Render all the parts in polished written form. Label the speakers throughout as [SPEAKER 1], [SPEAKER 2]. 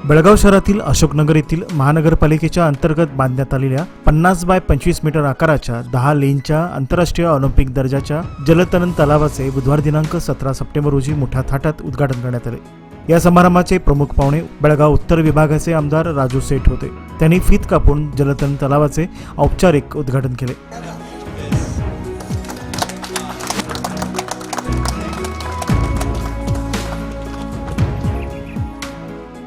[SPEAKER 1] बेळगाव शहरातील अशोकनगर येथील महानगरपालिकेच्या अंतर्गत बांधण्यात आलेल्या 50 बाय 25 मीटर आकाराच्या 10 लेनच्या आंतरराष्ट्रीय ऑलिम्पिक दर्जाच्या जलतरण तलावाचे बुधवार दिनांक 17 सप्टेंबर रोजी मोठ्या थाटात उद्घाटन करण्यात आले। या समारंभाचे प्रमुख पाहुणे बेळगाव उत्तर विभागाचे आमदार राजू सेठ होते। त्यांनी फीत कापून जलतरण तलावाचे औपचारिक उद्घाटन केले।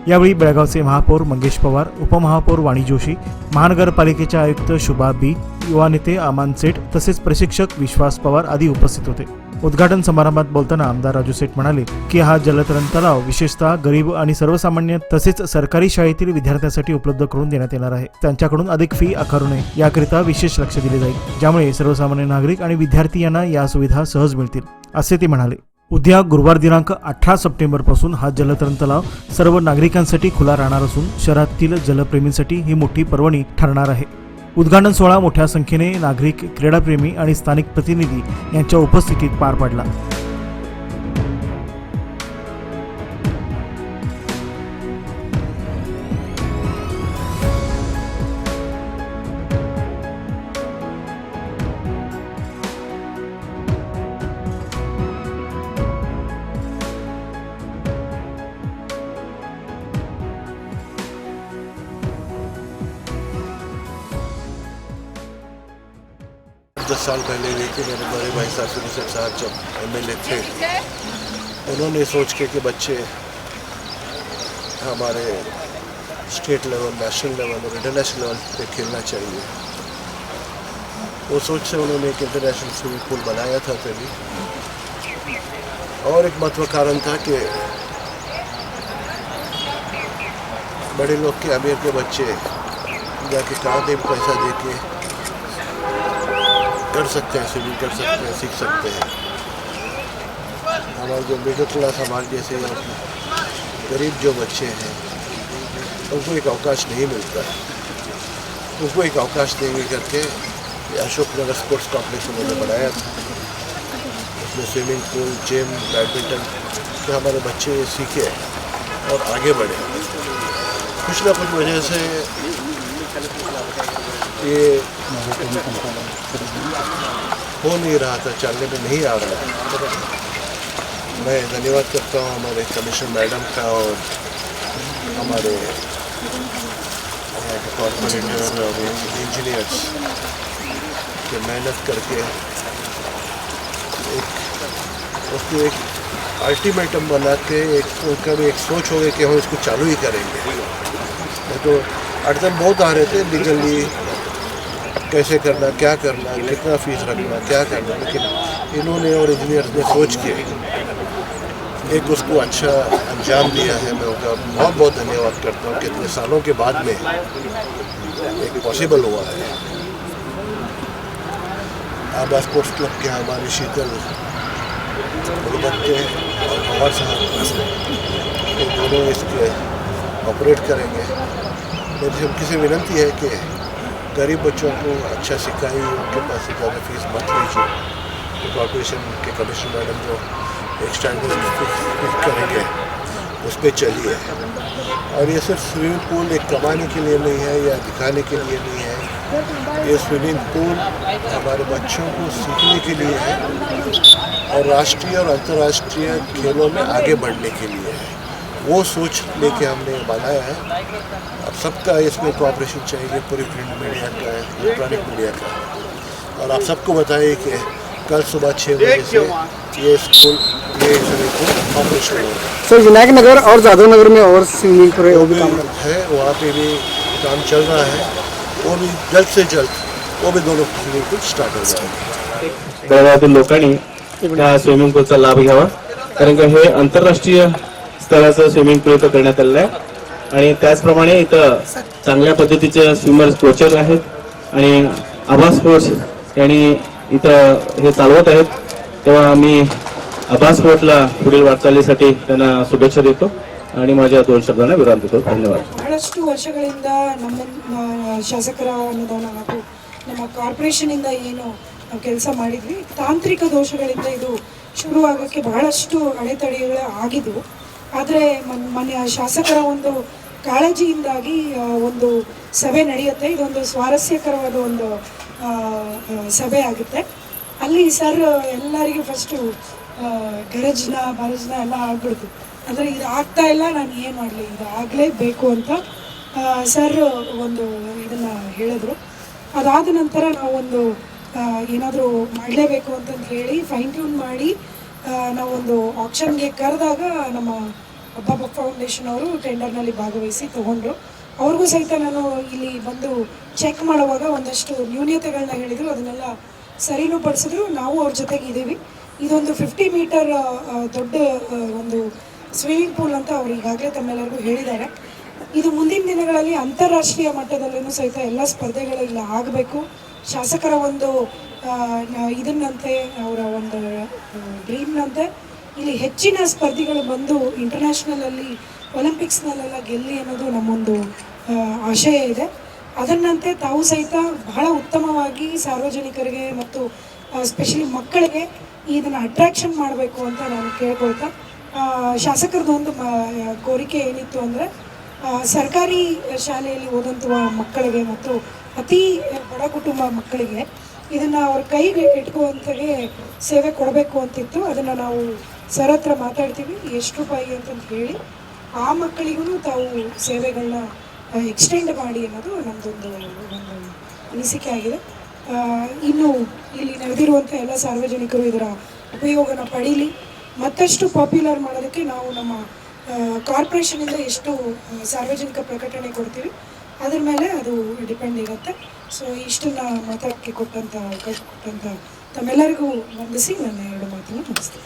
[SPEAKER 1] यावेळी बेळगावचे महापौर मंगेश पवार, उपमहापौर वाणी जोशी, महानगरपालिकेचे आयुक्त शुभा बी, युवा नेते अमान सेठ तसेच प्रशिक्षक विश्वास पवार आदी उपस्थित होते। उद्घाटन समारंभात बोलताना आमदार राजू सेठ म्हणाले की हा जलतरण तलाव विशेषतः गरीब आणि सर्वसामान्य तसेच सरकारी शाळेतील विद्यार्थ्यांसाठी उपलब्ध करून देण्यात येणार आहे। त्यांच्याकडून अधिक फी आकारू नये याकरिता विशेष लक्ष दिले जाईल, ज्यामुळे सर्वसामान्य नागरिक आणि विद्यार्थी यांना या सुविधा सहज मिळतील, असे ते म्हणाले। उद्या गुरुवार दिनांक 18 सप्टेंबर पासून हा जलतरण तलाव सर्व नागरिकांसाठी खुला राहणार असून शहरातील जलप्रेमींसाठी ही मोठी पर्वणी ठरणार आहे। उद्घाटन सोहळा मोठ्या संख्येने नागरिक, क्रीडाप्रेमी आणि स्थानिक प्रतिनिधी यांच्या उपस्थितीत पार पडला।
[SPEAKER 2] दस साल पहले हुई थी। मेरे बड़े भाई सासुरी साहब जब MLA थे, उन्होंने सोच के कि बच्चे हमारे स्टेट लेवल, नेशनल लेवल और इंटरनेशनल लेवल पे खेलना चाहिए, वो सोच से उन्होंने एक इंटरनेशनल स्विमिंग पूल बनाया था तभी। और एक महत्व कारण था कि बड़े लोग के, अमीर के बच्चे जाके कहाँ पे पैसा दे के कर सकते हैं, स्विमिंग कर सकते हैं, सीख सकते हैं। हमारे जो मिडिल क्लास, हमारे जैसे गरीब जो बच्चे हैं, उनको एक अवकाश नहीं मिलता है। उनको एक अवकाश देंगे करके अशोकनगर स्पोर्ट्स कॉम्प्लेक्स उन्होंने बनाया था। उसमें स्विमिंग पूल, जिम, बैडमिंटन के हमारे बच्चे सीखे और आगे बढ़े। कुछ ना कुछ वजह से ये हो नहीं रहा था, चलने में नहीं आ रहा था। मैं धन्यवाद करता हूँ हमारे कमिश्नर मैडम का और हमारे कॉर्पोरेटर और इंजीनियर्स के मेहनत करके उसको एक अल्टीमेटम बना के उनका भी एक सोच हो गई कि हम इसको चालू ही करेंगे। तो अड़चन बहुत आ रहे थे, लीगली कैसे करना, क्या करना, कितना फीस रखना, क्या करना, लेकिन इन्होंने और इंजीनियर्स ने सोच के एक उसको अच्छा अंजाम दिया है। मैं उनका बहुत बहुत धन्यवाद करता हूँ। कितने सालों के बाद में एक पॉसिबल हुआ है। आबा स्पोर्ट्स क्लब के हमारे शीतल बच्चे और पवार साहब, ये दोनों इसके ऑपरेट करेंगे। मेरी उनकी से विनती है कि गरीब बच्चों को अच्छा सिखाइए, उनके पास से ज़्यादा फीस मत लीजिए। तो कॉर्पोरेशन के कमिश्नर मैडम जो एक स्टैंडर्ड फिक्स करेंगे उस पर चलिए। और ये सिर्फ स्विमिंग पूल एक कमाने के लिए नहीं है या दिखाने के लिए नहीं है। ये स्विमिंग पूल हमारे बच्चों को सीखने के लिए है और राष्ट्रीय और अंतर्राष्ट्रीय खेलों में आगे बढ़ने के लिए है। वो सोच लेके हमने बनाया है। अब सबका इसमें कोऑपरेशन चाहिए, पूरी प्रिंट मीडिया का, इलेक्ट्रॉनिक मीडिया का। और आप सबको बताइए कि कल सुबह 6 बजे से ये स्कूल, ये स्विमिंग पूल ऑपरेशनल होगा।
[SPEAKER 3] सर, विनायक नगर और जादव नगर में और स्विमिंग पूल वो भी काम
[SPEAKER 2] है, वहाँ पे भी काम चल रहा है। वो भी जल्द से जल्द वो भी दोनों स्विमिंग पूल स्टार्ट हो जाएंगे।
[SPEAKER 4] बेळगावातील लोकांनी त्या स्विमिंग पूलचा लाभ घ्यावा, कारण की हे आंतरराष्ट्रीय स्तराचं स्विमिंग पूल इथं करण्यात आलेलं आहे। आणि त्याचप्रमाणे इथं चांगल्या पद्धतीचे स्विमर्स कोचर आहेत आणि आभा स्पोर्ट्स यांनी इथं हे चालवत आहेत। तेव्हा आम्ही आभा स्पोर्ट्सला पुढील वाटचालीसाठी त्यांना शुभेच्छा देतो आणि माझ्या 2 शब्दांना विराम देतो। धन्यवाद।
[SPEAKER 5] ಬಹಳಷ್ಟು ವರ್ಷಗಳಿಂದ ನಮ್ಮ ಶಾಸಕರ ಅನುದಾನ ಹಾಗೂ ನಮ್ಮ ಕಾರ್ಪೊರೇಷನ್ ಇಂದ ಏನು ನಾವು ಕೆಲಸ ಮಾಡಿದ್ವಿ, ತಾಂತ್ರಿಕ ದೋಷಗಳಿಂದ ಇದು ಶುರುವಾಗಕ್ಕೆ ಬಹಳಷ್ಟು ಅಡೆತಡೆಗಳು ಆಗಿದ್ವು। ಆದರೆ ಮಾನ್ಯ ಶಾಸಕರ ಒಂದು ಕಾಳಜಿಯಿಂದಾಗಿ ಒಂದು ಸಭೆ ನಡೆಯುತ್ತೆ. ಇದೊಂದು ಸ್ವಾರಸ್ಯಕರವಾದ ಒಂದು ಸಭೆ ಆಗುತ್ತೆ. ಅಲ್ಲಿ ಸರ್ ಎಲ್ಲರಿಗೂ ಫಸ್ಟು ಗರಜ್ನ ಬರಜ್ನ ಎಲ್ಲ ಆಗ್ಬಿಡ್ತು. ಅಂದರೆ ಇದು ಆಗ್ತಾ ಇಲ್ಲ, ನಾನು ಏನು ಮಾಡಲಿ, ಇದು ಆಗಲೇಬೇಕು ಅಂತ ಸರ್ ಒಂದು ಇದನ್ನು ಹೇಳಿದ್ರು. ಅದಾದ ನಂತರ ನಾವೊಂದು ಏನಾದರೂ ಮಾಡಲೇಬೇಕು ಅಂತಂದು ಹೇಳಿ ಫೈನ್ ಟ್ಯೂನ್ ಮಾಡಿ ನಾವೊಂದು ಆಕ್ಷನ್ಗೆ ಕರೆದಾಗ ನಮ್ಮ ಅಬ್ಬಬ್ಬ ಫೌಂಡೇಶನ್ ಅವರು ಟೆಂಡರ್ನಲ್ಲಿ ಭಾಗವಹಿಸಿ ತೊಗೊಂಡ್ರು. ಅವ್ರಿಗೂ ಸಹಿತ ನಾನು ಇಲ್ಲಿ ಬಂದು ಚೆಕ್ ಮಾಡುವಾಗ ಒಂದಷ್ಟು ನ್ಯೂನ್ಯತೆಗಳನ್ನ ಹೇಳಿದರು, ಅದನ್ನೆಲ್ಲ ಸರಿನೂ ಪಡಿಸಿದ್ರು. ನಾವು ಅವ್ರ ಜೊತೆಗೆ ಇದ್ದೀವಿ. ಇದೊಂದು 50 ಮೀಟರ್ ದೊಡ್ಡ ಒಂದು ಸ್ವಿಮ್ಮಿಂಗ್ ಪೂಲ್ ಅಂತ ಅವ್ರು ಈಗಾಗಲೇ ತಮ್ಮೆಲ್ಲರಿಗೂ ಹೇಳಿದ್ದಾರೆ. ಇದು ಮುಂದಿನ ದಿನಗಳಲ್ಲಿ ಅಂತಾರಾಷ್ಟ್ರೀಯ ಮಟ್ಟದಲ್ಲೂ ಸಹಿತ ಎಲ್ಲ ಸ್ಪರ್ಧೆಗಳೆಲ್ಲ ಆಗಬೇಕು. ಶಾಸಕರ ಒಂದು ಇದನ್ನಂತೆ ಅವರ ಒಂದು ಡ್ರೀಮ್ನಂತೆ ಇಲ್ಲಿ ಹೆಚ್ಚಿನ ಸ್ಪರ್ಧಿಗಳು ಬಂದು ಇಂಟರ್ನ್ಯಾಷನಲಲ್ಲಿ ಒಲಿಂಪಿಕ್ಸ್ನಲ್ಲೆಲ್ಲ ಗೆಲ್ಲಿ ಅನ್ನೋದು ನಮ್ಮೊಂದು ಆಶಯ ಇದೆ. ಅದನ್ನಂತೆ ತಾವು ಸಹಿತ ಬಹಳ ಉತ್ತಮವಾಗಿ ಸಾರ್ವಜನಿಕರಿಗೆ ಮತ್ತು ಸ್ಪೆಷಲಿ ಮಕ್ಕಳಿಗೆ ಇದನ್ನು ಅಟ್ರಾಕ್ಷನ್ ಮಾಡಬೇಕು ಅಂತ ನಾನು ಕೇಳ್ಕೊಳ್ತಾ, ಶಾಸಕರದ್ದು ಒಂದು ಕೋರಿಕೆ ಏನಿತ್ತು ಅಂದರೆ ಸರ್ಕಾರಿ ಶಾಲೆಯಲ್ಲಿ ಓದಂಥ ಮಕ್ಕಳಿಗೆ ಮತ್ತು ಅತಿ ಬಡ ಕುಟುಂಬ ಮಕ್ಕಳಿಗೆ ಇದನ್ನು ಅವ್ರ ಕೈಗೆ ಇಟ್ಕುವಂತೆಯೇ ಸೇವೆ ಕೊಡಬೇಕು ಅಂತಿತ್ತು. ಅದನ್ನು ನಾವು ಸರ್ ಹತ್ರ ಮಾತಾಡ್ತೀವಿ ಎಷ್ಟು ರೂಪಾಯಿ ಅಂತಂದು ಹೇಳಿ ಆ ಮಕ್ಕಳಿಗೂ ತಾವು ಸೇವೆಗಳನ್ನ ಎಕ್ಸ್ಟೆಂಡ್ ಮಾಡಿ ಅನ್ನೋದು ನಮ್ಮದೊಂದು ಅನಿಸಿಕೆ ಆಗಿದೆ. ಇನ್ನು ಇಲ್ಲಿ ನಡೆದಿರುವಂಥ ಎಲ್ಲ ಸಾರ್ವಜನಿಕರು ಇದರ ಉಪಯೋಗನ ಪಡೀಲಿ. ಮತ್ತಷ್ಟು ಪಾಪ್ಯುಲರ್ ಮಾಡೋದಕ್ಕೆ ನಾವು ನಮ್ಮ ಕಾರ್ಪೊರೇಷನಿಂದ ಎಷ್ಟು ಸಾರ್ವಜನಿಕ ಪ್ರಕಟಣೆ ಕೊಡ್ತೀವಿ ಅದ್ರ ಮೇಲೆ ಅದು ಡಿಪೆಂಡ್ ಇರುತ್ತೆ. ಸೊ ಇಷ್ಟನ್ನು ಮಾತಾಡೋಕ್ಕೆ ಕೊಟ್ಟಂಥ ಅವಕಾಶ ಕೊಟ್ಟಂಥ ತಮ್ಮೆಲ್ಲರಿಗೂ ವಂದಿಸಿ ನನ್ನ 2 ಮಾತನ್ನು ಮುಗಿಸ್ತೀನಿ.